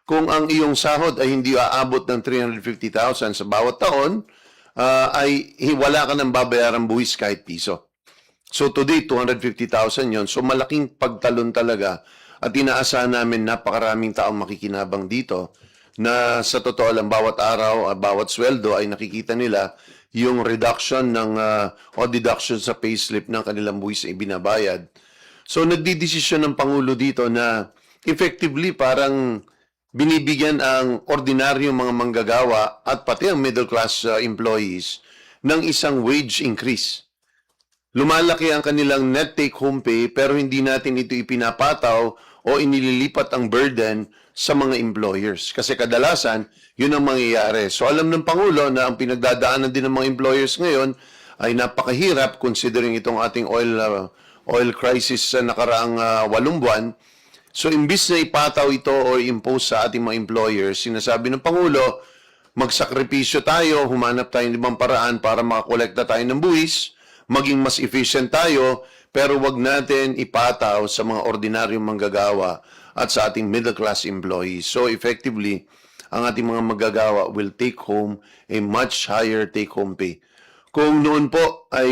kung ang iyong sahod ay hindi aabot ng 350,000 sa bawat taon, wala ka nang babayarang buwis kahit piso. So today, 250,000 yon. So malaking pagtalon talaga at inaasahan namin napakaraming taong makikinabang dito na sa totoo lang bawat araw, bawat sweldo ay nakikita nila yung reduction ng o deduction sa payslip ng kanilang buwis na ibinabayad. So nagdidesisyon ng Pangulo dito na effectively parang binibigyan ang ordinaryong mga manggagawa at pati ang middle class employees ng isang wage increase. Lumalaki ang kanilang net take-home pay pero hindi natin ito ipinapataw o inililipat ang burden sa mga employers. Kasi kadalasan, yun ang mangyayari. So alam ng Pangulo na ang pinagdadaanan din ng mga employers ngayon ay napakahirap considering itong ating oil crisis sa nakaraang 8 buwan. So imbis na ipataw ito o impose sa ating mga employers, sinasabi ng Pangulo, magsakripisyo tayo, humanap tayo ng ibang paraan para makakolekta tayo ng buwis, maging mas efficient tayo, pero wag natin ipataw sa mga ordinaryong manggagawa at sa ating middle class employees. So effectively, ang ating mga manggagawa will take home a much higher take home pay. Kung noon po ay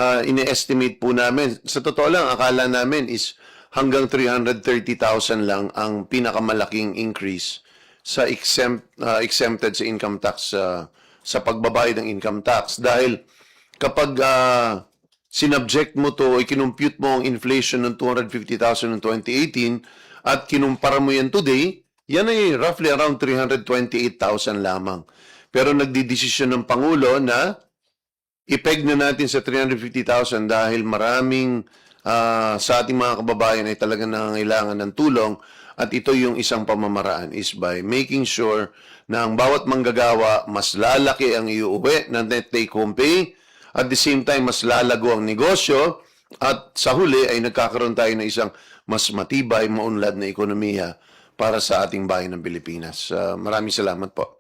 ine-estimate po namin, sa totoo lang, akala namin is hanggang 330,000 lang ang pinakamalaking increase sa exempted sa income tax sa pagbabayad ng income tax. Dahil kapag sinubject mo to o kinumpute mo ang inflation ng 250,000 noong 2018 at kinumpara mo yan today, yan ay roughly around 328,000 lamang. Pero nagdidesisyon ng Pangulo na ipeg na natin sa 350,000 dahil maraming sa ating mga kababayan ay talagang nangangailangan ng tulong at ito yung isang pamamaraan is by making sure na ang bawat manggagawa mas lalaki ang iuuwi ng net take-home pay at the same time mas lalago ang negosyo at sa huli ay nagkakaroon tayo ng isang mas matibay, maunlad na ekonomiya para sa ating bayan ng Pilipinas. Maraming salamat po.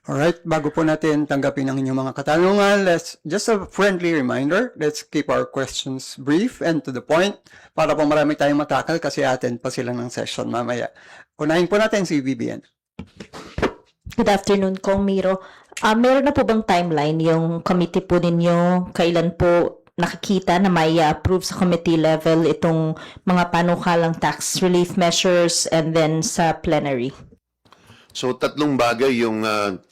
Alright, bago po natin tanggapin ang inyong mga katanungan, just a friendly reminder, let's keep our questions brief and to the point para po marami tayong matakal kasi attend pa sila ng session mamaya. Unahin po natin si Vivian. Good afternoon, Kong Miro. Meron na po bang timeline yung committee po ninyo? Kailan po nakikita na may approve sa committee level itong mga panukalang tax relief measures and then sa plenary? So, tatlong bagay yung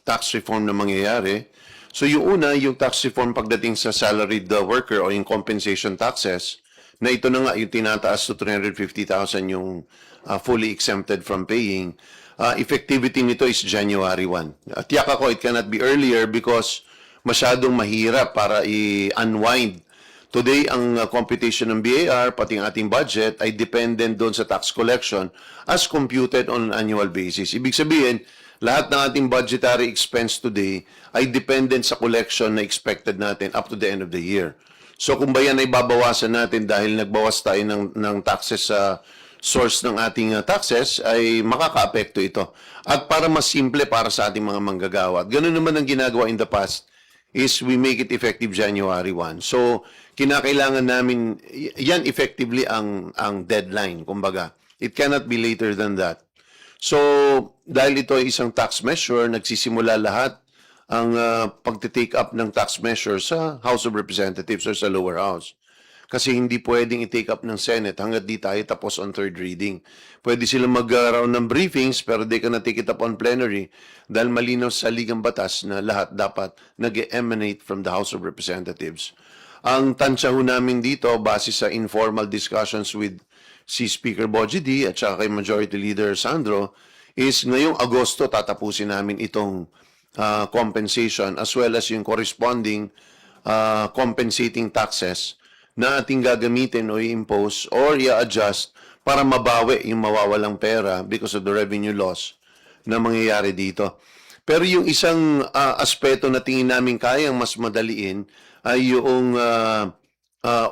tax reform na mangyayari. So, yung una, yung tax reform pagdating sa salaried worker o yung compensation taxes, na ito na nga, yung tinataas to 350,000 yung fully exempted from paying. Effectivity nito is January 1. Tiyak ako, it cannot be earlier because masyadong mahirap para i-unwind. Today, ang computation ng BAR, pati ang ating budget, ay dependent doon sa tax collection as computed on an annual basis. Ibig sabihin, lahat ng ating budgetary expense today ay dependent sa collection na expected natin up to the end of the year. So kung ba yan ay babawasan natin dahil nagbawas tayo ng taxes sa source ng ating taxes, ay makaka-apekto ito. At para mas simple para sa ating mga manggagawa. Ganun naman ang ginagawa in the past is we make it effective January 1. So, kinakailangan namin, yan effectively ang deadline, kumbaga. It cannot be later than that. So, dahil ito ay isang tax measure, nagsisimula lahat ang pagtitake up ng tax measure sa House of Representatives or sa lower house. Kasi hindi pwedeng i-take up ng Senate hanggat di tayo tapos on third reading. Pwede sila mag-round ng briefings pero they cannot take it up on plenary dahil malinaw sa ligang batas na lahat dapat nag-emanate from the House of Representatives. Ang tansya ho namin dito, base sa informal discussions with si Speaker Bogie D at saka kay Majority Leader Sandro, is ngayong Agosto tatapusin namin itong compensation as well as yung corresponding compensating taxes na ating gagamitin o i-impose or i-adjust para mabawi yung mawawalang pera because of the revenue loss na mangyayari dito. Pero yung isang aspeto na tingin namin kayang mas madaliin ay yung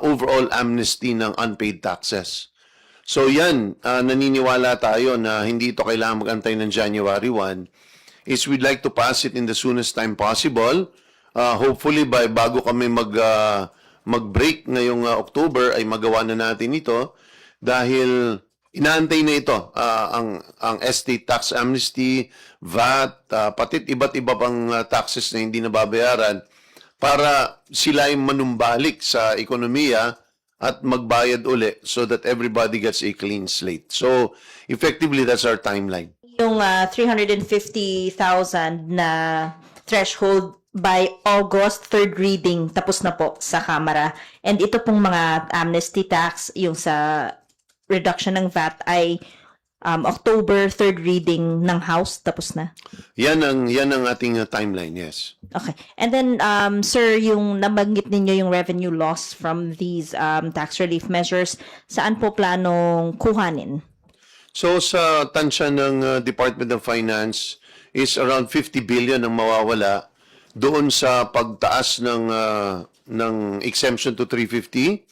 overall amnesty ng unpaid taxes. So yan, naniniwala tayo na hindi ito kailangan mag-antay ng January 1, is we'd like to pass it in the soonest time possible. Hopefully bago kami mag-break ngayong October ay magawa na natin ito dahil inaantay na ito, ang estate tax amnesty, VAT, pati iba't iba pang taxes na hindi nababayaran para sila ay manumbalik sa ekonomiya at magbayad uli so that everybody gets a clean slate. So, effectively, that's our timeline. Yung 350,000 na threshold by August, third reading, tapos na po sa Kamara. And ito pong mga amnesty tax, yung sa reduction ng VAT ay October, third reading ng House, tapos na. Yan ang ating timeline, yes. Okay. And then, sir, yung nabanggit ninyo yung revenue loss from these tax relief measures, saan po planong kuhanin? So sa tansya ng Department of Finance is around 50 billion ang mawawala doon sa pagtaas ng exemption to 350.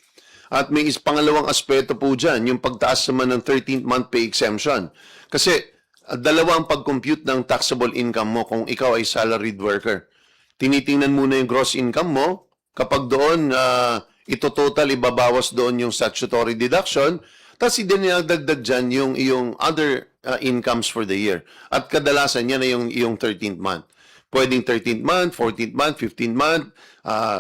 At may pangalawang aspeto po dyan, yung pagtaas naman ng 13th month pay exemption. Kasi dalawang pag-compute ng taxable income mo kung ikaw ay salaried worker. Tinitingnan muna yung gross income mo. Kapag doon, ito total, ibabawas doon yung statutory deduction. Tapos idinagdagdag dyan yung iyong other incomes for the year. At kadalasan yan ay yung 13th month. Pwedeng 13th month, 14th month, 15th month,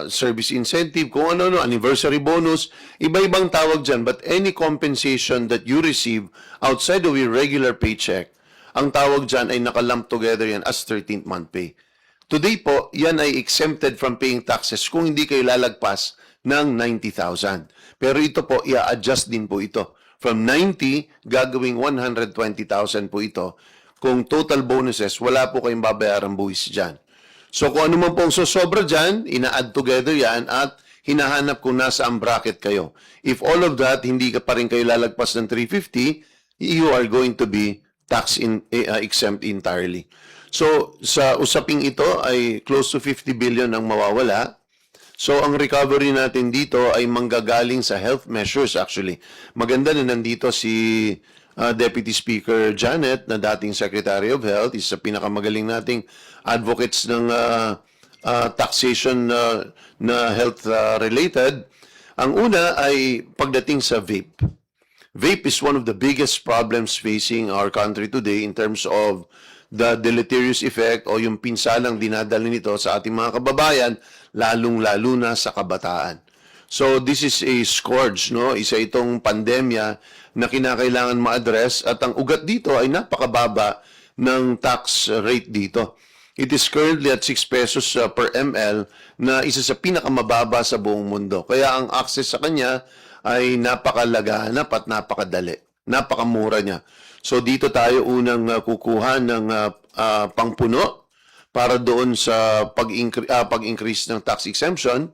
service incentive, kung ano, anniversary bonus, iba-ibang tawag dyan. But any compensation that you receive outside of your regular paycheck, ang tawag dyan ay nakalump together yan as 13th month pay. Today po, yan ay exempted from paying taxes kung hindi kayo lalagpas ng 90,000. Pero ito po, i-adjust din po ito. From 90, gagawing 120,000 po ito. Kung total bonuses, wala po kayong babayarang buwis dyan. So kung ano man pong sosobra dyan, ina-add together yan at hinahanap kung nasa ang bracket kayo. If all of that, hindi ka pa rin kayo lalagpas ng 350, you are going to be exempt entirely. So sa usaping ito ay close to 50 billion ang mawawala. So ang recovery natin dito ay manggagaling sa health measures actually. Maganda na nandito si Deputy Speaker Janet na dating Secretary of Health, isa pinakamagaling nating advocates ng taxation na health related. Ang una ay pagdating sa vape. Vape is one of the biggest problems facing our country today in terms of the deleterious effect o yung pinsalang dinadala nito sa ating mga kababayan, lalong-lalo na sa kabataan. So this is a scourge, no? Isa itong pandemya na kinakailangan ma-address at ang ugat dito ay napakababa ng tax rate dito. It is currently at 6 pesos per ml na isa sa pinakamababa sa buong mundo. Kaya ang access sa kanya ay napakalaganap at napakadali. Napakamura niya. So dito tayo unang kukuha ng pangpuno para doon sa pag-increase ng tax exemption.